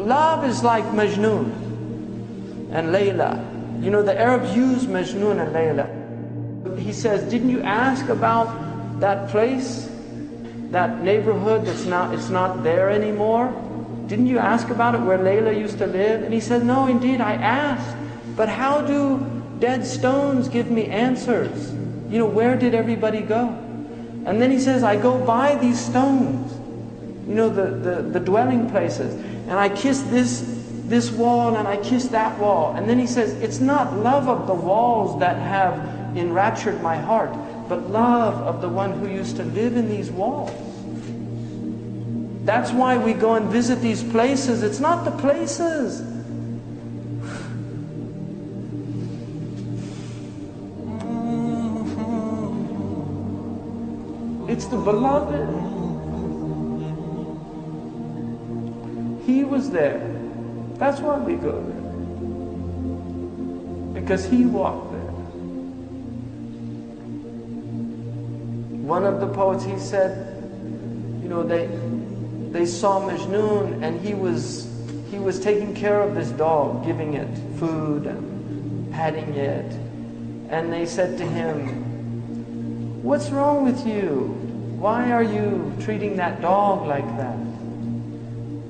love is like Majnun and Layla. You know, the Arabs use Majnun and Layla. He says, didn't you ask about that place, that neighborhood it's not there anymore? Didn't you ask about it where Layla used to live? And he said, no, indeed, I asked. But how do dead stones give me answers? You know, where did everybody go? And then he says, I go by these stones, you know, the dwelling places, and I kiss this wall and I kiss that wall. And then he says, it's not love of the walls that have enraptured my heart, but love of the one who used to live in these walls. That's why we go and visit these places. It's not the places. It's the beloved. He was there. That's why we go there. Because he walked there. One of the poets, he said, you know, they saw Majnun and he was taking care of this dog, giving it food and patting it. And they said to him, what's wrong with you? Why are you treating that dog like that?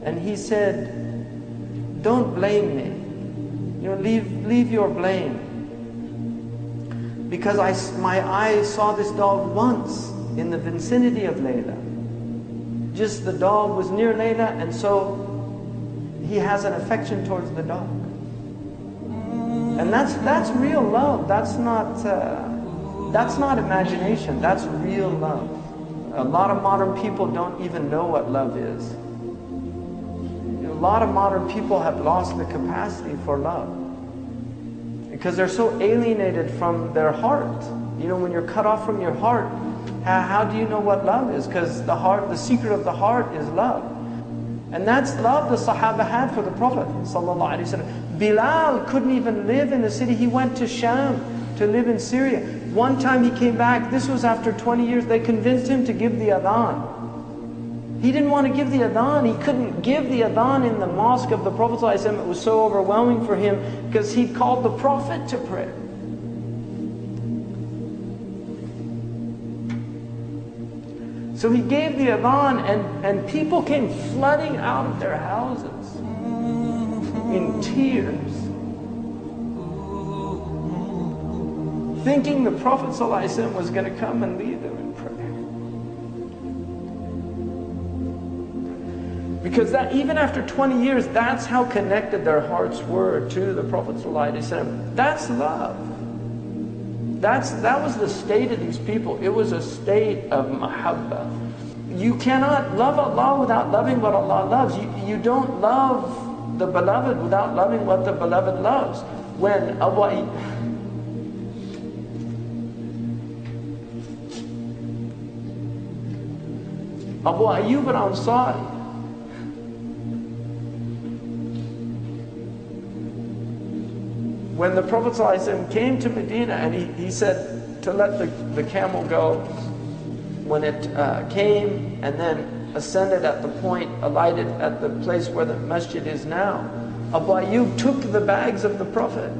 And he said, don't blame me. You know, leave your blame. Because my eyes saw this dog once in the vicinity of Layla. Just the dog was near Layla, and so he has an affection towards the dog. And that's real love. That's not imagination. That's real love. A lot of modern people don't even know what love is. A lot of modern people have lost the capacity for love because they're so alienated from their heart. You know, when you're cut off from your heart, how do you know what love is? Because the secret of the heart is love. And that's love the Sahaba had for the Prophet ﷺ. Bilal couldn't even live in the city. He went to Sham to live in Syria. One time he came back, this was after 20 years, they convinced him to give the adhan. He didn't want to give the adhan. He couldn't give the adhan in the mosque of the Prophet ﷺ. It was so overwhelming for him because he'd called the Prophet to prayer. So he gave the adhan and people came flooding out of their houses in tears, thinking the Prophet ﷺ was going to come and lead them in prayer. Because that even after 20 years, that's how connected their hearts were to the Prophet ﷺ. That's love. That was the state of these people. It was a state of mahabbah. You cannot love Allah without loving what Allah loves. You don't love the beloved without loving what the beloved loves. When Abu Ayyub al-Ansari, when the Prophet ﷺ came to Medina and he said to let the camel go, when it came and then ascended at the point, alighted at the place where the masjid is now, Abu Ayyub took the bags of the Prophet.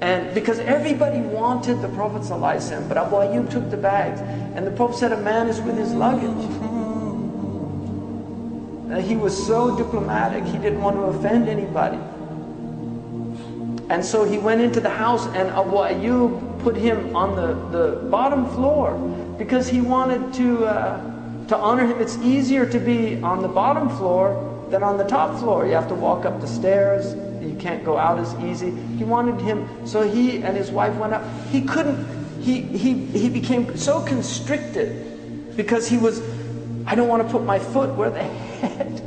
And because everybody wanted the Prophet ﷺ, but Abu Ayyub took the bags. And the Prophet said, a man is with his luggage. And he was so diplomatic, he didn't want to offend anybody. And so he went into the house and Abu Ayyub put him on the bottom floor because he wanted to honor him. It's easier to be on the bottom floor than on the top floor. You have to walk up the stairs. You can't go out as easy. He wanted him, so he and his wife went up. He couldn't, he became so constricted because he was, I don't want to put my foot where the head.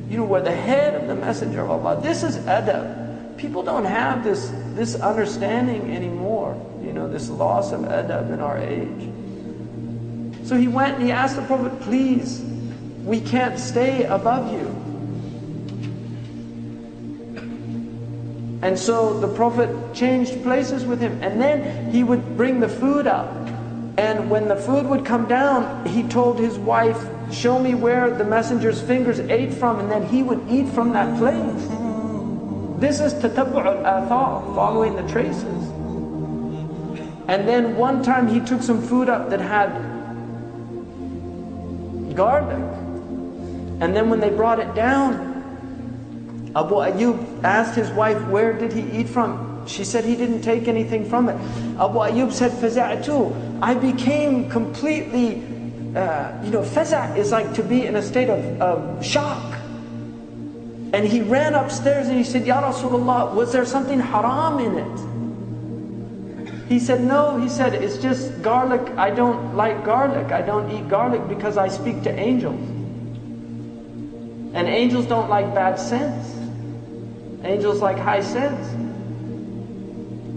You know, where the head of the Messenger of Allah. This is adab. People don't have this understanding anymore. You know, this loss of adab in our age. So he went and he asked the Prophet, please, we can't stay above you. And so the Prophet changed places with him. And then he would bring the food up. And when the food would come down, he told his wife, show me where the messenger's fingers ate from, and then he would eat from that place. This is tatabbu' al-athar, following the traces. And then one time he took some food up that had garlic. And then when they brought it down, Abu Ayyub asked his wife, where did he eat from? She said he didn't take anything from it. Abu Ayyub said, فَزَعْتُ, I became completely, faza' is like to be in a state of shock. And he ran upstairs and he said, Ya Rasulullah, was there something haram in it? He said, no. He said, it's just garlic. I don't like garlic. I don't eat garlic because I speak to angels. And angels don't like bad sense. Angels like high sense.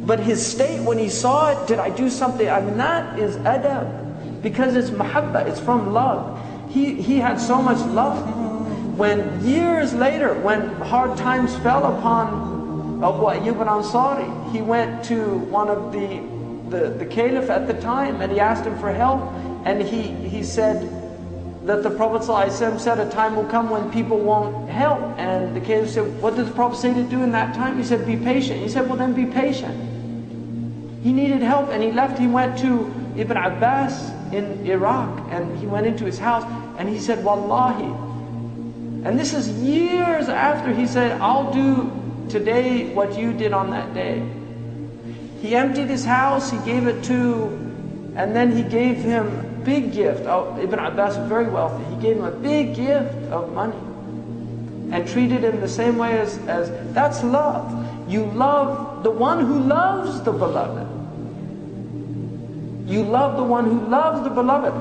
But his state when he saw it, did I do something? I mean, that is adab. Because it's mahabba, it's from love. He had so much love. When years later, when hard times fell upon Abu Ayyub al-Ansari, he went to one of the caliph at the time and he asked him for help. And he said that the Prophet ﷺ said a time will come when people won't help. And the caliph said, what did the Prophet say to do in that time? He said, be patient. He said, well then be patient. He needed help and he left. He went to Ibn Abbas in Iraq and he went into his house and he said, Wallahi. And this is years after he said, I'll do today what you did on that day. He emptied his house, he gave it to, and then he gave him a big gift. Oh, Ibn Abbas was very wealthy. He gave him a big gift of money and treated him the same way as that's love. You love the one who loves the beloved. You love the one who loves the beloved.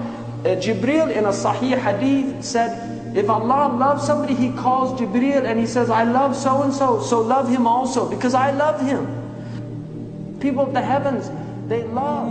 Jibreel in a Sahih hadith said, if Allah loves somebody, He calls Jibreel and He says, I love so and so, so love him also because I love him. People of the heavens, they love.